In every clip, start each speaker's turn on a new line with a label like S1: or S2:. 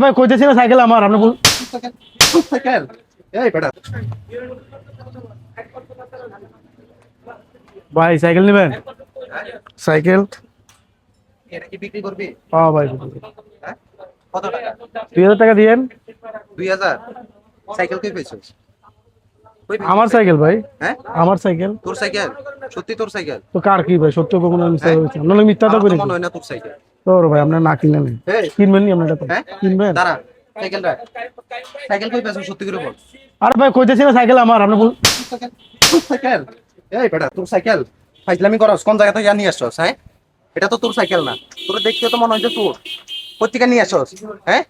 S1: ভাই কইতেছি না সাইকেল আমার আপনি
S2: সাইকেল এই বেটা
S1: ভাই সাইকেল নেবেন সাইকেল
S2: এটা কি বিক্রি করবি?
S1: হ্যাঁ ভাই
S2: হ্যাঁ কত টাকা?
S1: 2000 টাকা দিয়েন
S2: 2000 সাইকেল কই পেয়েছিস? কই পেয়েছিস
S1: আমার সাইকেল ভাই
S2: হ্যাঁ
S1: আমার সাইকেল
S2: তোর সাইকেল? সত্যি তোর সাইকেল?
S1: তো কার কি ভাই সত্য কখনো মিথ্যা
S2: হ্যাঁ?
S1: হয়েছে আপনার মিথ্যা তো
S2: আমার
S1: করি
S2: তো মনে হয় না তোর সাইকেল।
S1: তোর ভাই আপনার না কিনলেন
S2: এই
S1: কিনবেন নি আপনার এটা তো
S2: হ্যাঁ
S1: কিনবেন
S2: দাঁড়া সাইকেল রাখ সাইকেল কই পেয়েছিস সত্যি করে বল।
S1: আরে ভাই কইতেছি না সাইকেল আমার আপনি
S2: সাইকেল তোর সাইকেল এই বেটা তোর সাইকেল ফাইজলামি করস কোন জায়গা থেকে নিয়ে আসছস? হ্যাঁ এটা তো তোর সাইকেল না, তোর দেখতে তো মনে হয় যে তোর কোত্থেকে নিয়ে আসছস? হ্যাঁ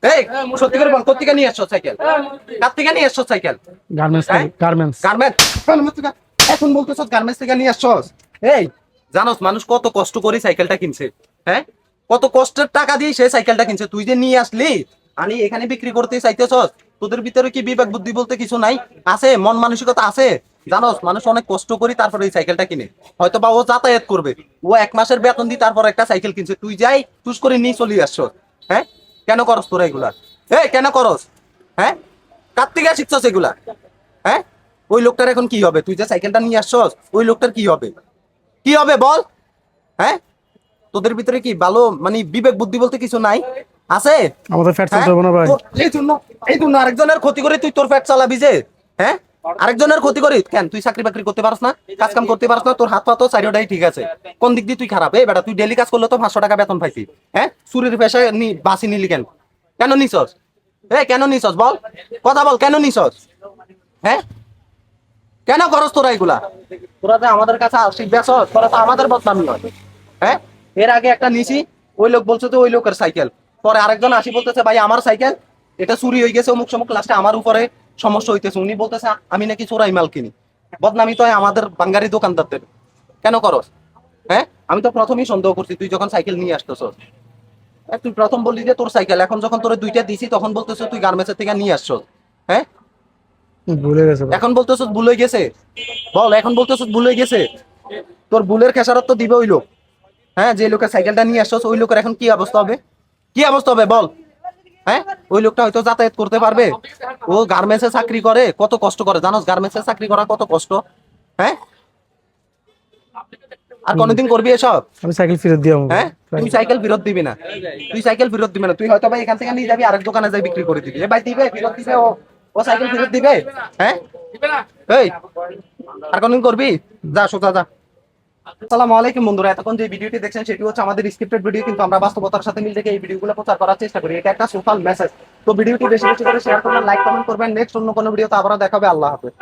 S2: এই সত্যি করে বল কোত্থেকে নিয়ে আসছস সাইকেল? কার থেকে নিয়ে আসছস সাইকেল?
S1: গার্মেন্টস
S2: হ্যাঁ?
S1: গার্মেন্টস
S2: গার্মেন্টস থেকে এখন বলতেছস গার্মেন্টস থেকে নিয়ে আসছস? এই জানোস মানুষ কত কষ্ট করে সাইকেলটা কিনছে? হ্যাঁ কত কষ্টের টাকা দিয়ে সে সাইকেলটা কিনছে, তুই যে নিয়ে আসলি আমি এখানে বিক্রি করতে চাইতেছস? তোদের ভিতরে কি বিবেক বুদ্ধি বলতে কিছু নাই? আছে মন মানসিকতা আছে? জানোস মানুষ অনেক কষ্ট করি তারপরে এই সাইকেলটা কিনে, হয়তো বা ও যাতায়াত করবে, ও 1 মাসের বেতন দিয়ে তারপর একটা সাইকেল কিনছে, তুই যাই চুজ করে নিয়ে চলে আসছস। হ্যাঁ কেন করস তোরা এগুলা? কেন করস? হ্যাঁ কার থেকে শিখছস এগুলা? হ্যাঁ ওই লোকটার এখন কি হবে? তুই যে সাইকেলটা নিয়ে আসছস ওই লোকটার কি হবে? কি হবে বল? হ্যাঁ তোদের ভিতরে কি ভালো মানে বিবেক বুদ্ধি বলতে কিছু নাই? আছে?
S1: আমাদের ফ্যাট
S2: হ্যাঁ?
S1: চলতে হবে না ভাই
S2: এই জন্য আরেকজনের ক্ষতি করে তুই তোর পেট চালাবি যে? হ্যাঁ আরেকজনের ক্ষতি করি কেন? তুই চাকরি বাকরি করতে পারস না, কাজ কাম করতে পারস না, তোর হাত পা তো চারিটাই ঠিক আছে, কোন দিক দিয়ে তুই খারাপ? এই বেটা তুই ডেলি কাজ করলে তো 500 টাকা বেতন পাইছি, হ্যাঁ চুরির পেশায় বাসি নিলি কেন? কেন নিছস? কেন নিছস বল, কথা বল, কেন নিছস? হ্যাঁ কেন করস তোরা এগুলা? তোরা যে আমাদের কাছে আসিস বেসস, তোরা তো আমাদের বদনামি হয়। হ্যাঁ এর আগে একটা নিছি, ওই লোক বলছে তো ওই লোকের সাইকেল, পরে আরেকজন আসি বলতেছে ভাই আমার সাইকেল এটা চুরি হয়ে গেছে অমুক সমুক, লাস্টে আমার উপরে সমস্যা হইতেছে, উনি বলতেছে আমি নাকি চোরাই মাল কিনি। বদনামি তো হয় আমাদের বাঙ্গারি দোকানদারদের। কেন করস? হ্যাঁ আমি তো প্রথমেই সন্দেহ করছি তুই যখন সাইকেল নিয়ে আসতেছস। তুই প্রথম বললি যে তোর সাইকেল, এখন যখন তোর দুইটা দিছি তখন বলতেছ তুই গার্মেন্টসের থেকে নিয়ে আসছস। হ্যাঁ
S1: ভুলে গেছে ভাই
S2: এখন বলতেছ ভুল হয়ে গেছে? বল এখন বলতেছ ভুল হয়ে গেছে? তোর ভুলের খেসারত তো দিবে ওই লোক। হ্যাঁ যে লোকের সাইকেলটা নিয়ে আসছস ওই লোকের এখন কি অবস্থা হবে? কি অবস্থা হবে বল? হ্যাঁ ওই লোকটা হয়তো যাতায়াত করতে পারবে, ও গার্মেন্টসে চাকরি করে, কত কষ্ট করে জানোস? গার্মেন্টসে চাকরি করা কত কষ্ট। হ্যাঁ আর কোনোদিন করবি এসব?
S1: আমি সাইকেল ফেরত দিয়ে
S2: হ্যাঁ তুই সাইকেল ফেরত দিবি না, তুই সাইকেল ফেরত দিবি না, তুই হয়তো ভাই এখান থেকে নিয়ে যাবি আরেক দোকানে যাই বিক্রি করে দিবি, ভাই দিবে ফেরত দিবে ও, ও সাইকেল ফেরত দিবে? হ্যাঁ এই আর কোনদিন করবি? যা সোজা যা। আসসালামু আলাইকুম বন্ধুরা, এতক্ষণ যে ভিডিওটি দেখছেন সেটি হচ্ছে আমাদের স্ক্রিপ্টেড ভিডিও, কিন্তু আমরা বাস্তবতার সাথে মিল রেখে এই ভিডিওগুলো প্রচার করার চেষ্টা করি, এটা একটা সোশ্যাল মেসেজ। তো ভিডিওটি বেশি বেশি করে শেয়ার করবেন, লাইক কমেন্ট করবেন। নেক্সট অন্য কোনো ভিডিওতে আবারও দেখাবে। আল্লাহ হাফেজ।